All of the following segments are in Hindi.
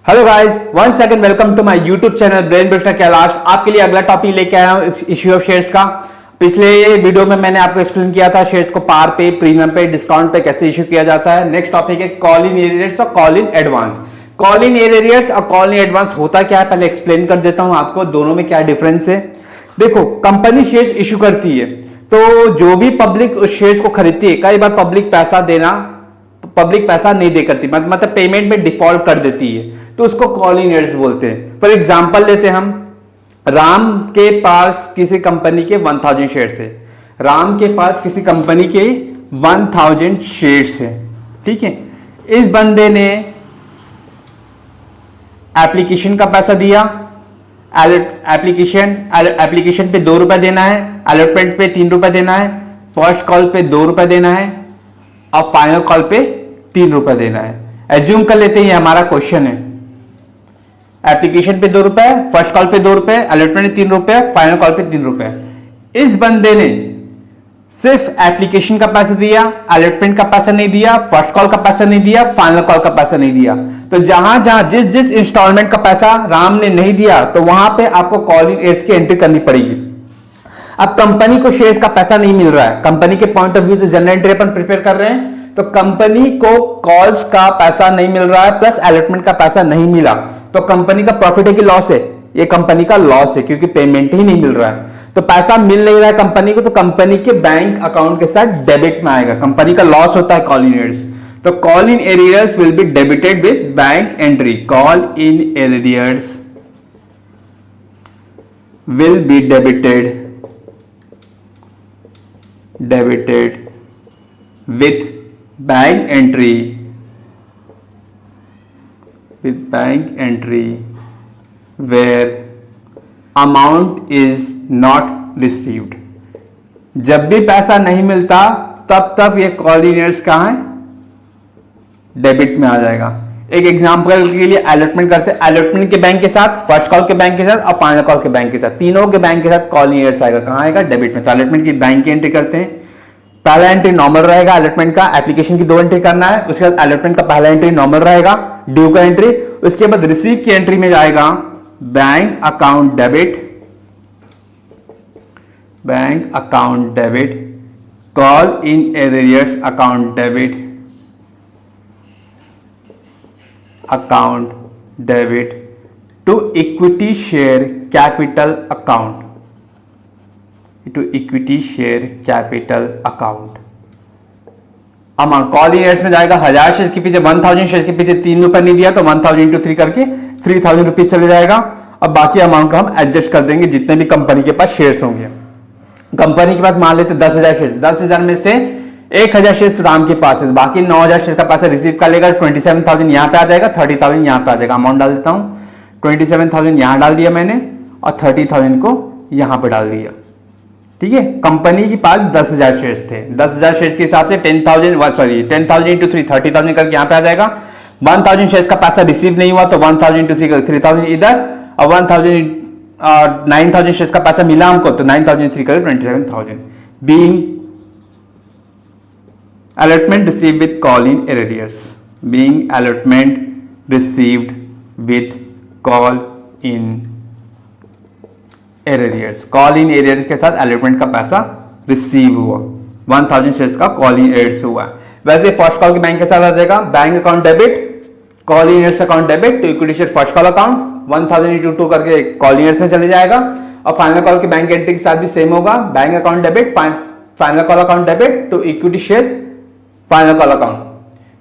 Hello guys, one second, welcome to my YouTube channel brain builder Kailash. आपके लिए अगला टॉपिक लेके आया हूं इश्यू ऑफ शेयर्स का। पिछले वीडियो में मैंने आपको एक्सप्लेन किया था शेयर्स को पार पे, प्रीमियम पे, डिस्काउंट पे कैसे इश्यू किया जाता है। नेक्स्ट टॉपिक है कॉल इन एरियर्स और call in advance. Call in arrears और कॉल इन एडवांस होता क्या है, पहले एक्सप्लेन कर देता हूं आपको दोनों में क्या डिफरेंस है। देखो, कंपनी शेयर्स इश्यू करती है तो जो भी पब्लिक उस शेयर्स को खरीदती है, कई बार पब्लिक पैसा नहीं दे करती, मतलब पेमेंट में डिफॉल्ट कर देती है, तो उसको कॉल इन एरियर्स बोलते हैं। फॉर एग्जांपल लेते हैं हम, राम के पास किसी कंपनी के 1000 शेयर्स है। राम के पास किसी कंपनी के 1000 शेयर्स है, ठीक है। इस बंदे ने एप्लीकेशन का पैसा दिया, एप्लीकेशन पे 2 रुपए देना है, अलॉटमेंट पे 3 रुपए देना है, फर्स्ट कॉल पे 2 रुपए देना है और फाइनल कॉल पे 3 रुपए देना है। एज्यूम कर लेते हैं ये हमारा क्वेश्चन है। एप्लीकेशन पे 2 रुपए, फर्स्ट कॉल पे 2 रुपए, अलॉटमेंट पे 3 रुपए, फाइनल कॉल पे 3 रुपए। इस बंदे ने सिर्फ एप्लीकेशन का पैसा दिया, अलॉटमेंट का पैसा नहीं दिया, फर्स्ट कॉल का पैसा नहीं दिया, फाइनल कॉल का पैसा नहीं दिया। तो जहां जहां जिस इंस्टॉलमेंट का पैसा राम ने नहीं दिया, तो वहां पे आपको कॉल इन एरियर्स की एंट्री करनी पड़ेगी। अब कंपनी को शेयर्स का पैसा नहीं मिल रहा है, कंपनी के पॉइंट ऑफ व्यू से जनरल एंट्री अपन प्रिपेयर कर रहे हैं, तो कंपनी को कॉल्स का पैसा नहीं मिल रहा है, प्लस अलॉटमेंट का पैसा नहीं मिला, तो कंपनी का प्रॉफिट है कि लॉस है? ये कंपनी का लॉस है, क्योंकि पेमेंट ही नहीं मिल रहा है। तो पैसा मिल नहीं रहा है कंपनी को, तो कंपनी के बैंक अकाउंट के साथ डेबिट में आएगा। कंपनी का लॉस होता है कॉल इन एरियर्स, तो call in arrears will be debited with bank entry. Call in arrears will be debited with bank entry where amount is not received। जब भी पैसा नहीं मिलता तब ये कॉल इन एरियर्स कहां है? डेबिट में आ जाएगा। एक एग्जांपल के लिए अलॉटमेंट करते हैं, अलॉटमेंट के बैंक के साथ, फर्स्ट कॉल के बैंक के साथ और फाइनल कॉल के बैंक के साथ, तीनों के बैंक के साथ कॉल इन एरियर्स आएगा। कहां आएगा? डेबिट में। तो अलॉटमेंट की बैंक की एंट्री करते हैं। पहला एंट्री नॉर्मल रहेगा, अलॉटमेंट का, एप्लीकेशन की 2 एंट्री करना है। उसके बाद अलॉटमेंट का पहला एंट्री नॉर्मल रहेगा, ड्यू का एंट्री। उसके बाद रिसीव की एंट्री में जाएगा bank account debit, call in arrears account debit to equity share capital account, amount. Call in arrears में जाएगा 1000 शेयर्स के पीछे, 1000 शेयर्स के पीछे 3 रुपए नहीं दिया, तो 1000 इंटू 3 करके 3000 रुपीज चले जाएगा। अब बाकी अमाउंट को हम एडजस्ट कर देंगे जितने भी कंपनी के पास शेयर्स होंगे। कंपनी के पास मान लेते 10,000 शेयर्स, 10,000 में से 1000 शेयर्स राम के पास है, बाकी 9000 शेयर्स का पैसा रिसीव कर लेगा। 27,000 यहां पे आ जाएगा, 30,000 यहां पे आ जाएगा। अमाउंट डाल देता हूं, 27,000 यहां डाल दिया मैंने और 30,000 को यहां पे डाल दिया, ठीक है। कंपनी के पास 10,000 शेयर्स थे, 10,000 शेयर्स के हिसाब से 10,000 इंटू 3 30,000 करके यहां पे आ जाएगा। 1000 शेयर्स का पैसा रिसीव नहीं हुआ, तो 1000 इंटू 3 करके 3000 इधर, और 9,000 शेयर्स का पैसा मिला हमको, तो 9,000 3 करके 27,000। Being allotment received with call in arrears, being allotment received with call in arrears, call in arrears के साथ अलॉटमेंट का पैसा रिसीव हुआ, 1000 शेयर्स का कॉल इन एरियर्स हुआ। वैसे फर्स्ट कॉल के बैंक के साथ आ जाएगा bank account debit, call in arrears account debit to equity share first call account, 1000 into 2 करके कॉल इन एरियर्स में चले जाएगा। और फाइनल कॉल के बैंक एंट्री के साथ भी सेम होगा, bank account debit, final call account debit to equity share final call account,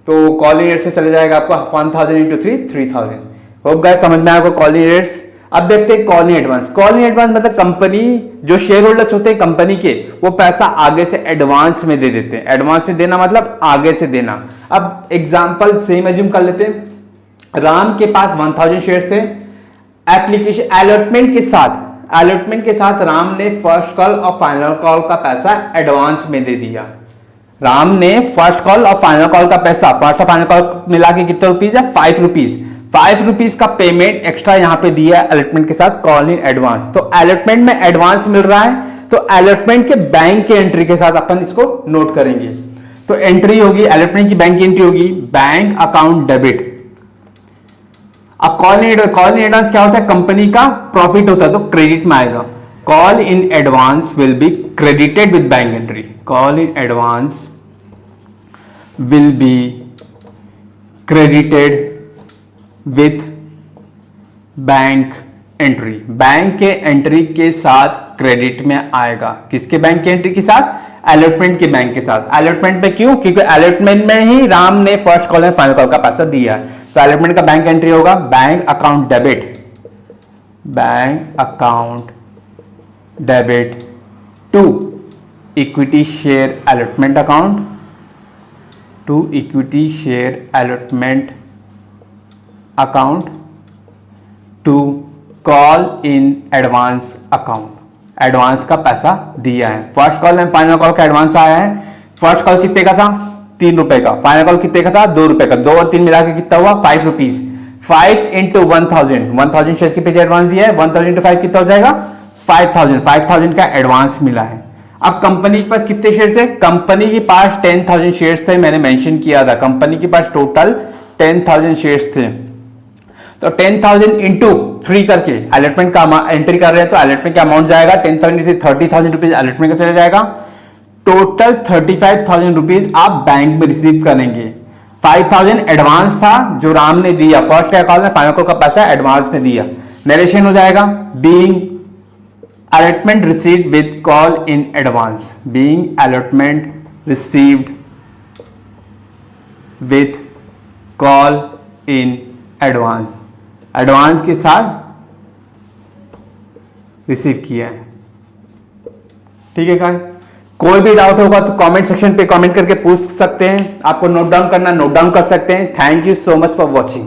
तो कॉल इन एरियर्स से चले जाएगा आपका 1000 इंटू 3 3000। होप गाइस समझ में आएगा कॉल इन एरियर्स। अब देखते हैं call in advance. Call in advance मतलब कंपनी, जो शेयर होल्डर्स होते हैं कंपनी के, वो पैसा आगे से एडवांस में दे देते हैं। एडवांस में देना मतलब आगे से देना। अब एग्जांपल सेम एज्यूम कर लेते हैं, राम के पास 1000 शेयर्स थे, एप्लीकेशन अलॉटमेंट के साथ राम ने फर्स्ट कॉल और फाइनल कॉल का पैसा एडवांस में दे दिया। राम ने फर्स्ट कॉल और फाइनल कॉल का पैसा, फर्स्ट और फाइनल कॉल मिला के कितने रुपीज है? 5 रुपीज। 5 रुपीज का पेमेंट एक्स्ट्रा यहां पे दिया है अलॉटमेंट के साथ, कॉल इन एडवांस। तो अलॉटमेंट में एडवांस मिल रहा है, तो अलॉटमेंट के बैंक के एंट्री के साथ अपन इसको नोट करेंगे। तो एंट्री होगी, अलॉटमेंट की बैंक की एंट्री होगी बैंक अकाउंट डेबिट। अब कॉल इन एडवांस क्या होता है, कंपनी का प्रॉफिट होता है तो क्रेडिट में आएगा। Call in advance will be credited with bank entry, call in advance will be credited with bank entry, bank के एंट्री के साथ क्रेडिट में आएगा। किसके बैंक की एंट्री के साथ, अलॉटमेंट के बैंक के साथ। अलॉटमेंट में क्यों, क्योंकि अलॉटमेंट में ही राम ने फर्स्ट कॉल में फाइनल कॉल का पैसा दिया है, तो अलॉटमेंट का बैंक एंट्री होगा bank account debit, bank account debit to equity share allotment account, to equity share allotment account, to call in advance account. Advance का पैसा दिया है, first call and final call का एडवांस आया है। फर्स्ट कॉल कितने का था, 3 रुपए का, फाइनल कॉल कितने का था, 2 रुपए का, 2 और 3 मिला के कितना हुआ, 5 रुपीज। 5 इंटू 1000 शेयर के पीछे एडवांस दिया है, 1000 इंटू 5 कितना हो जाएगा, 5000 का एडवांस मिला है। अब कंपनी के पास कितने शेयर्स है, कंपनी के पास 10,000 शेयर्स थे, मैंने मेंशन किया था कंपनी के पास टोटल 10,000 शेयर्स थे। तो 10,000 इंटू 3 करके अलॉटमेंट का एंट्री कर रहे हैं, तो अलॉटमेंट का अमाउंट जाएगा 10,000 से 30,000 रुपीज अलॉटमेंट का चला जाएगा। टोटल 35,000 रुपीज आप बैंक में रिसीव करेंगे। 5,000 एडवांस था जो राम ने दिया, फर्स्ट कॉल में फाइनल कॉल का पैसा एडवांस में दिया। नरेशन हो जाएगा being allotment received with call in advance, being allotment received with call in advance, advance के साथ रिसीव किया है। ठीक है गाइस, कोई भी डाउट होगा तो कमेंट सेक्शन पे कमेंट करके पूछ सकते हैं, आपको नोट डाउन करना नोट डाउन कर सकते हैं। Thank you so much for watching.